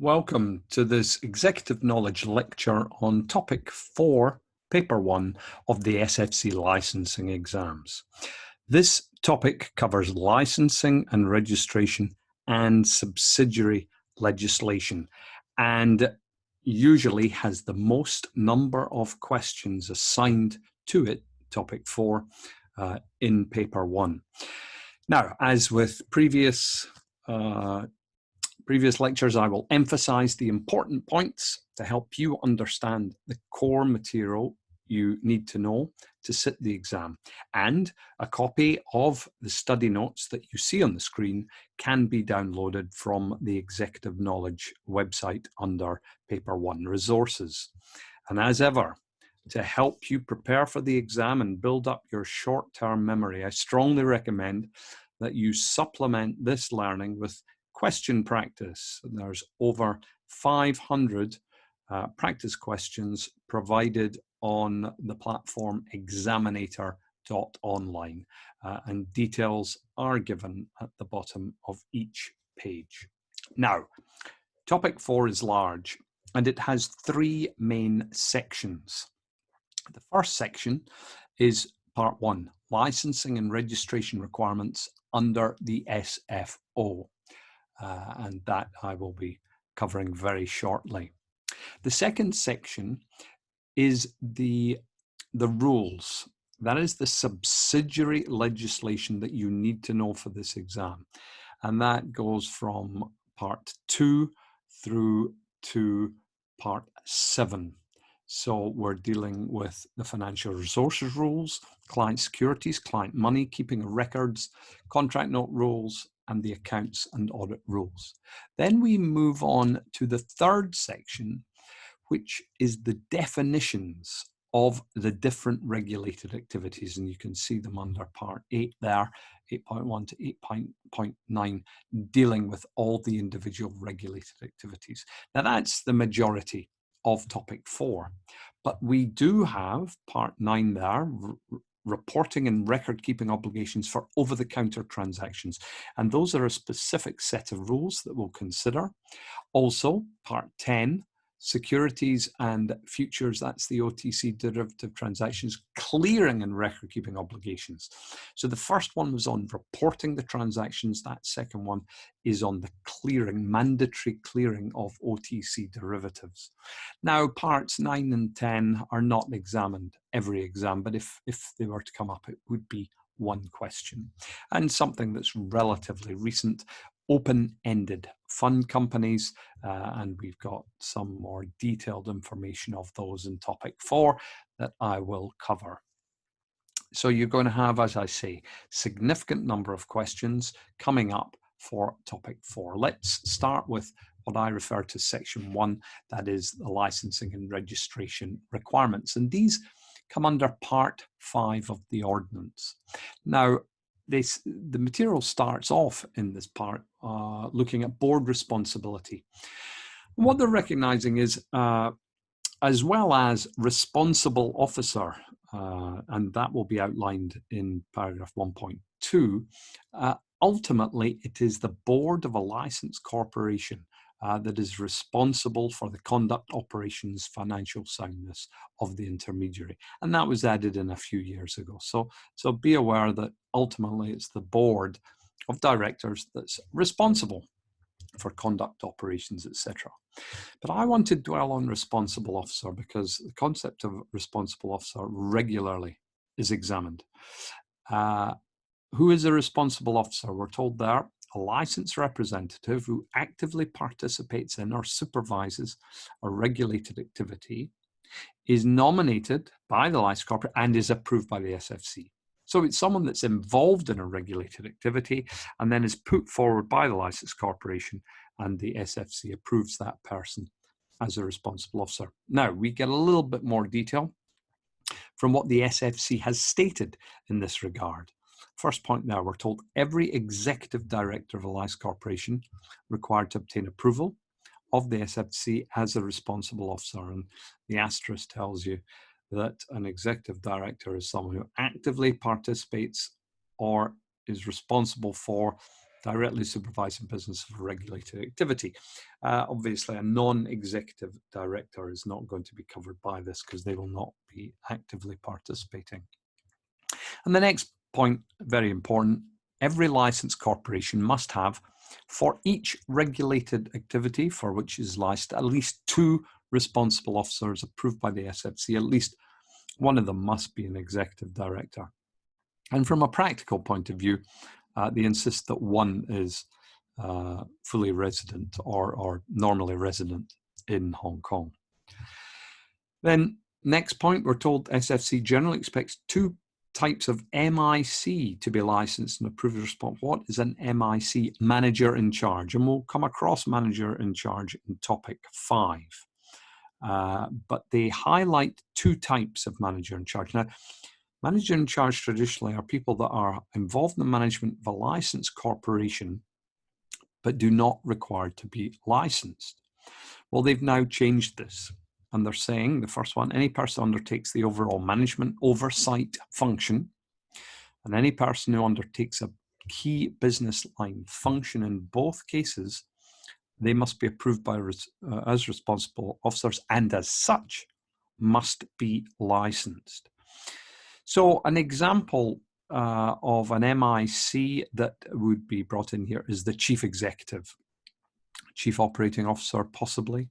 Welcome to this Executive Knowledge lecture on Topic 4, Paper 1 of the SFC licensing exams. This topic covers licensing and registration and subsidiary legislation, and usually has the most number of questions assigned to it, Topic 4, in Paper 1. Now, as with previous lectures, I will emphasize the important points to help you understand the core material you need to know to sit the exam. And a copy of the study notes that you see on the screen can be downloaded from the Executive Knowledge website under Paper 1 Resources. And as ever, to help you prepare for the exam and build up your short-term memory, I strongly recommend that you supplement this learning with question practice. There's over 500 practice questions provided on the platform Examinator.online, and details are given at the bottom of each page. Now, Topic 4 is large, and it has 3 main sections. The first section is Part 1, Licensing and Registration Requirements under the SFO. And that I will be covering very shortly. The second section is the rules. That is the subsidiary legislation that you need to know for this exam. And that goes from Part 2 through to Part 7. So we're dealing with the financial resources rules, client securities, client money, keeping of records, contract note rules, and the accounts and audit rules. Then we move on to the third section, which is the definitions of the different regulated activities. And you can see them under Part 8 there, 8.1 to 8.9, dealing with all the individual regulated activities. Now that's the majority of Topic 4, but we do have Part 9 there, reporting and record keeping obligations for over-the-counter transactions, and those are a specific set of rules that we'll consider. Also, Part 10, securities and futures, that's the OTC derivative transactions, clearing and record keeping obligations. So the first one was on reporting the transactions, that second one is on the clearing, mandatory clearing of OTC derivatives. Now, parts 9 and 10 are not examined every exam, but if they were to come up, it would be one question. And something that's relatively recent, open-ended fund companies, and we've got some more detailed information of those in Topic 4 that I will cover. So you're going to have, as I say, significant number of questions coming up for Topic 4. Let's start with what I refer to Section 1, that is the licensing and registration requirements. And these come under Part 5 of the Ordinance. Now, the material starts off in this part looking at board responsibility. And what they're recognizing is, as well as responsible officer, and that will be outlined in paragraph 1.2, ultimately it is the board of a licensed corporation that is responsible for the conduct, operations, financial soundness of the intermediary. And that was added in a few years ago. So be aware that ultimately it's the board of directors that's responsible for conduct, operations, etc. But I want to dwell on responsible officer because the concept of responsible officer regularly is examined. Who is a responsible officer? We're told there, a licensed representative who actively participates in or supervises a regulated activity, is nominated by the licensed corporate and is approved by the SFC. So it's someone that's involved in a regulated activity and then is put forward by the licensed corporation, and the SFC approves that person as a responsible officer. Now, we get a little bit more detail from what the SFC has stated in this regard. First point now, we're told every executive director of a licensed corporation required to obtain approval of the SFC as a responsible officer. And the asterisk tells you that an executive director is someone who actively participates or is responsible for directly supervising business of a regulated activity. Obviously, a non-executive director is not going to be covered by this because they will not be actively participating. And the next point, very important, every licensed corporation must have, for each regulated activity for which is licensed, at least 2 responsible officers approved by the SFC. At least one of them must be an executive director. And from a practical point of view, they insist that one is fully resident or normally resident in Hong Kong. Then next point, we're told SFC generally expects 2 types of MIC to be licensed and approved response. What is an MIC? Manager in charge. And we'll come across manager in charge in topic 5. But they highlight 2 types of manager in charge. Now, manager in charge traditionally are people that are involved in the management of a licensed corporation, but do not require to be licensed. Well, they've now changed this. And they're saying, the first one, any person undertakes the overall management oversight function, and any person who undertakes a key business line function in both cases, they must be approved by as responsible officers and as such must be licensed. So an example of an MIC that would be brought in here is the chief executive, chief operating officer possibly.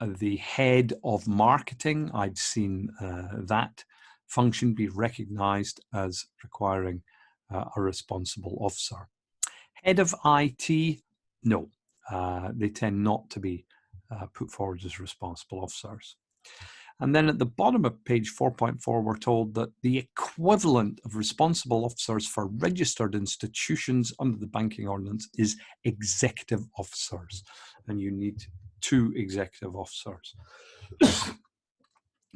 The head of marketing, I'd seen that function be recognized as requiring a responsible officer. Head of IT, no, they tend not to be put forward as responsible officers. And then at the bottom of page 4.4, we're told that the equivalent of responsible officers for registered institutions under the banking ordinance is executive officers, and you need 2 executive officers.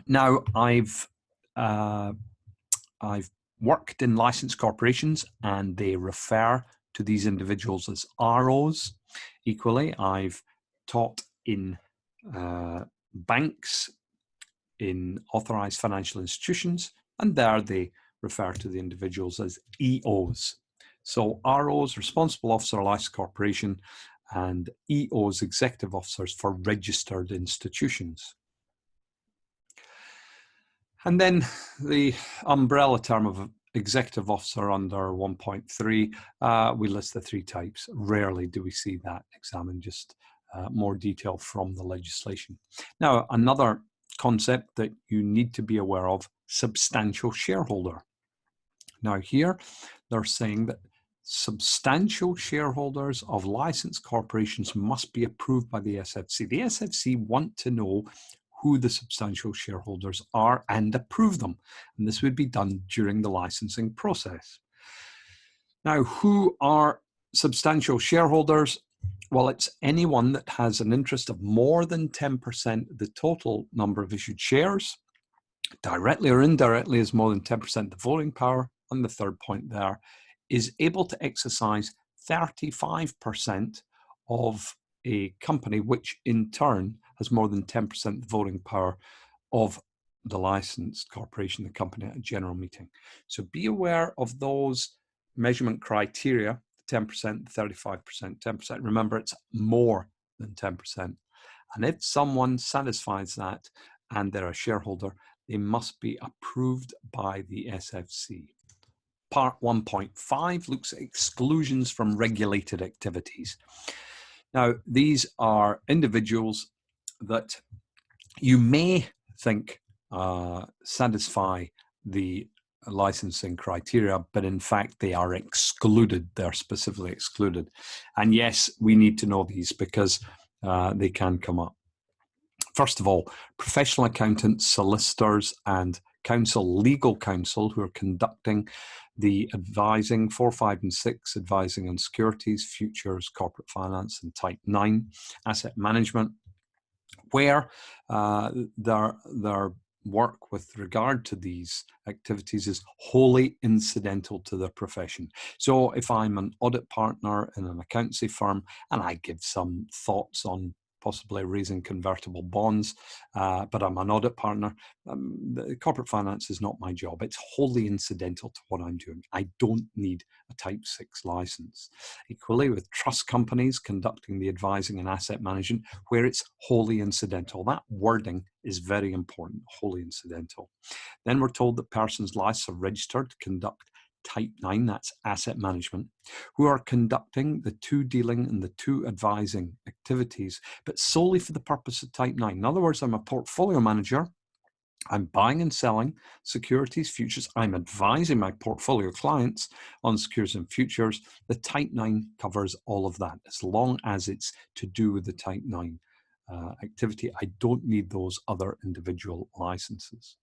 Now, I've worked in licensed corporations, and they refer to these individuals as ROs. Equally, I've taught in banks, in authorized financial institutions, and there they refer to the individuals as EOs. So ROs, responsible officer, licensed corporation, and EOs, executive officers for registered institutions. And then the umbrella term of executive officer under 1.3, we list the 3 types. Rarely do we see that examined, just more detail from the legislation. Now, another concept that you need to be aware of, substantial shareholder. Now here, they're saying that substantial shareholders of licensed corporations must be approved by the SFC. The SFC want to know who the substantial shareholders are and approve them. And this would be done during the licensing process. Now, who are substantial shareholders? Well, it's anyone that has an interest of more than 10% of the total number of issued shares, directly or indirectly is more than 10% of the voting power, and the third point there is able to exercise 35% of a company, which in turn has more than 10% of the voting power of the licensed corporation, the company, at a general meeting. So be aware of those measurement criteria, 10%, 35%, 10%. Remember, it's more than 10%. And if someone satisfies that and they're a shareholder, they must be approved by the SFC. Part 1.5 looks at exclusions from regulated activities. Now, these are individuals that you may think satisfy the licensing criteria, but in fact they are excluded. They're specifically excluded. And yes, we need to know these because they can come up. First of all, professional accountants, solicitors, and legal counsel who are conducting the advising, 4, 5, and 6, advising on securities, futures, corporate finance, and type 9, asset management, where their work with regard to these activities is wholly incidental to their profession. So if I'm an audit partner in an accountancy firm and I give some thoughts on possibly raising convertible bonds, but I'm an audit partner. Corporate finance is not my job. It's wholly incidental to what I'm doing. I don't need a Type 6 license. Equally, with trust companies conducting the advising and asset management, where it's wholly incidental. That wording is very important, wholly incidental. Then we're told that persons licensed are registered to conduct Type 9, that's asset management, who are conducting the 2 dealing and the 2 advising activities, but solely for the purpose of Type 9. In other words, I'm a portfolio manager. I'm buying and selling securities, futures. I'm advising my portfolio clients on securities and futures. The Type 9 covers all of that, as long as it's to do with the Type 9 activity. I don't need those other individual licenses.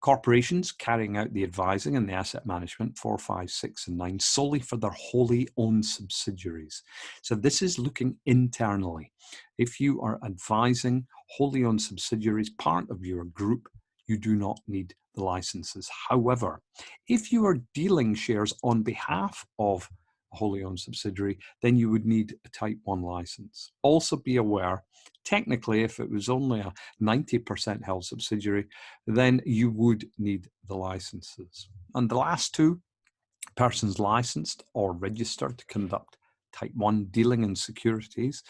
Corporations carrying out the advising and the asset management 4, 5, 6, and 9 solely for their wholly owned subsidiaries. So this is looking internally. If you are advising wholly owned subsidiaries, part of your group, you do not need the licenses. However, if you are dealing shares on behalf of a wholly owned subsidiary, then you would need a Type 1 license. Also be aware, technically, if it was only a 90% held subsidiary, then you would need the licenses. And the last 2, persons licensed or registered to conduct Type 1 dealing in securities,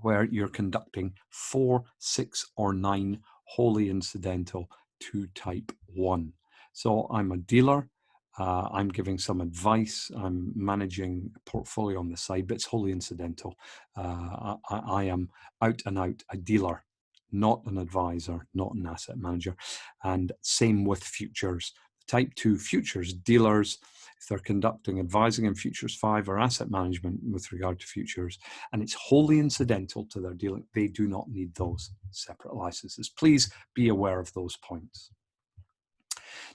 where you're conducting 4, 6, or 9 wholly incidental to Type 1. So I'm a dealer, I'm giving some advice, I'm managing a portfolio on the side, but it's wholly incidental. I am out and out a dealer, not an advisor, not an asset manager. And same with futures. Type 2 futures dealers, if they're conducting advising in futures 5 or asset management with regard to futures, and it's wholly incidental to their dealing, they do not need those separate licenses. Please be aware of those points.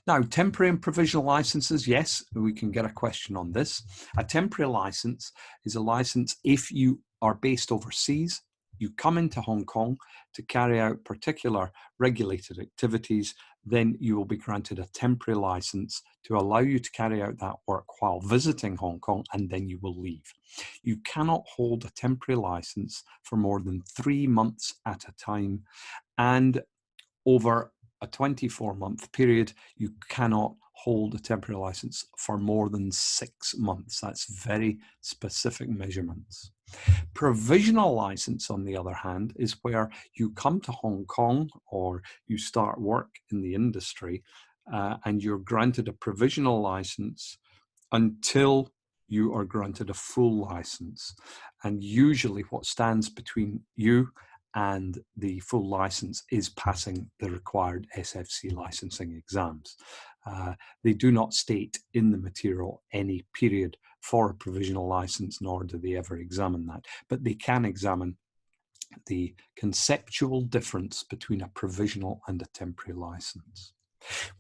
Now, temporary and provisional licenses, yes, we can get a question on this. A temporary license is a license if you are based overseas, you come into Hong Kong to carry out particular regulated activities, then you will be granted a temporary license to allow you to carry out that work while visiting Hong Kong, and then you will leave. You cannot hold a temporary license for more than 3 months at a time, and over a 24-month period, you cannot hold a temporary license for more than 6 months. That's very specific measurements. Provisional license, on the other hand, is where you come to Hong Kong or you start work in the industry and you're granted a provisional license until you are granted a full license. And usually what stands between you and the full license is passing the required SFC licensing exams. They do not state in the material any period for a provisional license, nor do they ever examine that, but they can examine the conceptual difference between a provisional and a temporary license.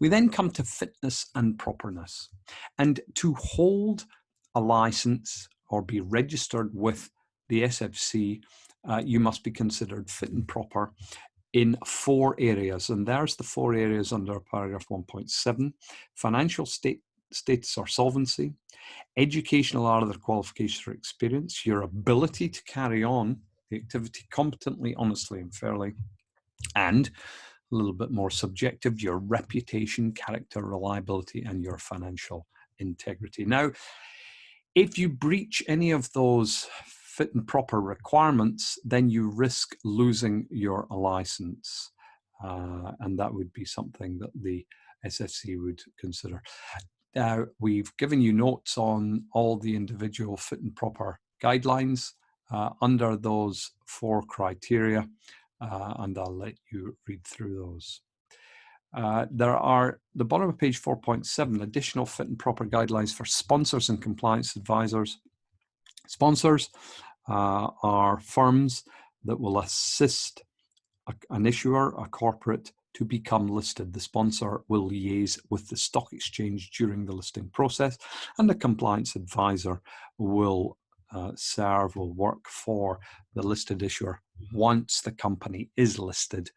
We then come to fitness and properness. And to hold a license or be registered with the SFC, you must be considered fit and proper in 4 areas. And there's the 4 areas under paragraph 1.7, financial status or solvency, educational or other qualifications or experience, your ability to carry on the activity competently, honestly, and fairly, and a little bit more subjective, your reputation, character, reliability, and your financial integrity. Now, if you breach any of those fit and proper requirements, then you risk losing your license. And that would be something that the SFC would consider. Now, we've given you notes on all the individual fit and proper guidelines under those 4 criteria, and I'll let you read through those. There are, the bottom of page 4.7, additional fit and proper guidelines for sponsors and compliance advisors. Sponsors are firms that will assist an issuer, a corporate, to become listed. The sponsor will liaise with the stock exchange during the listing process, and the compliance advisor will will work for the listed issuer once the company is listed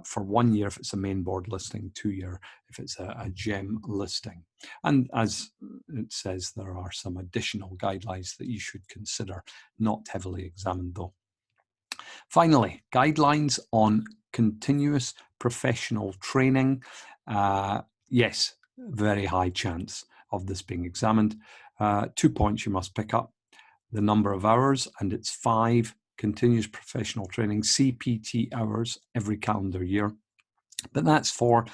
for 1 year if it's a main board listing, 2 year if it's a gem listing. And as it says, there are some additional guidelines that you should consider, not heavily examined though. Finally, guidelines on continuous professional training. Yes, very high chance of this being examined. 2 points you must pick up: the number of hours, and it's 5 continuous professional training CPT hours every calendar year. But that's for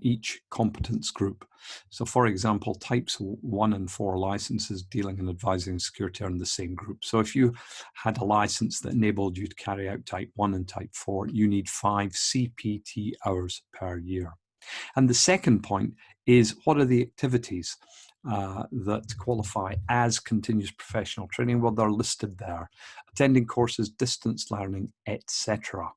each competence group. So for example, types 1 and 4 licenses dealing and advising security are in the same group. So if you had a license that enabled you to carry out type 1 and type 4, you need 5 CPT hours per year. And the second point is, what are the activities that qualify as continuous professional training? Well, they're listed there: attending courses, distance learning, etc.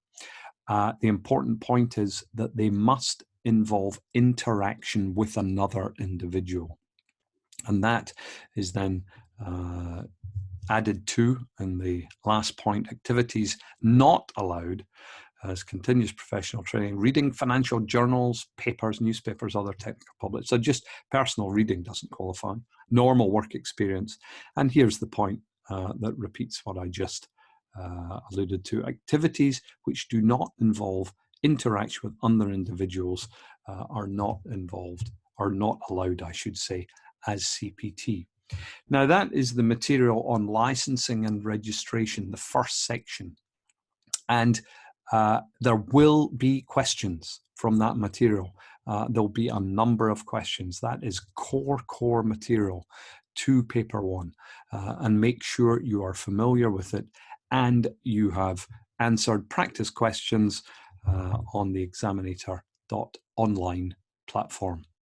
The important point is that they must involve interaction with another individual. And that is then added to in the last point: activities not allowed as continuous professional training: reading financial journals, papers, newspapers, other technical public. So just personal reading doesn't qualify. Normal work experience. And here's the point that repeats what I just alluded to: activities which do not involve interaction with other individuals are not involved, or not allowed, I should say, as CPT. Now that is the material on licensing and registration, the first section. And there will be questions from that material. There'll be a number of questions. That is core material to paper 1. And make sure you are familiar with it and you have answered practice questions on the Examinator.online platform.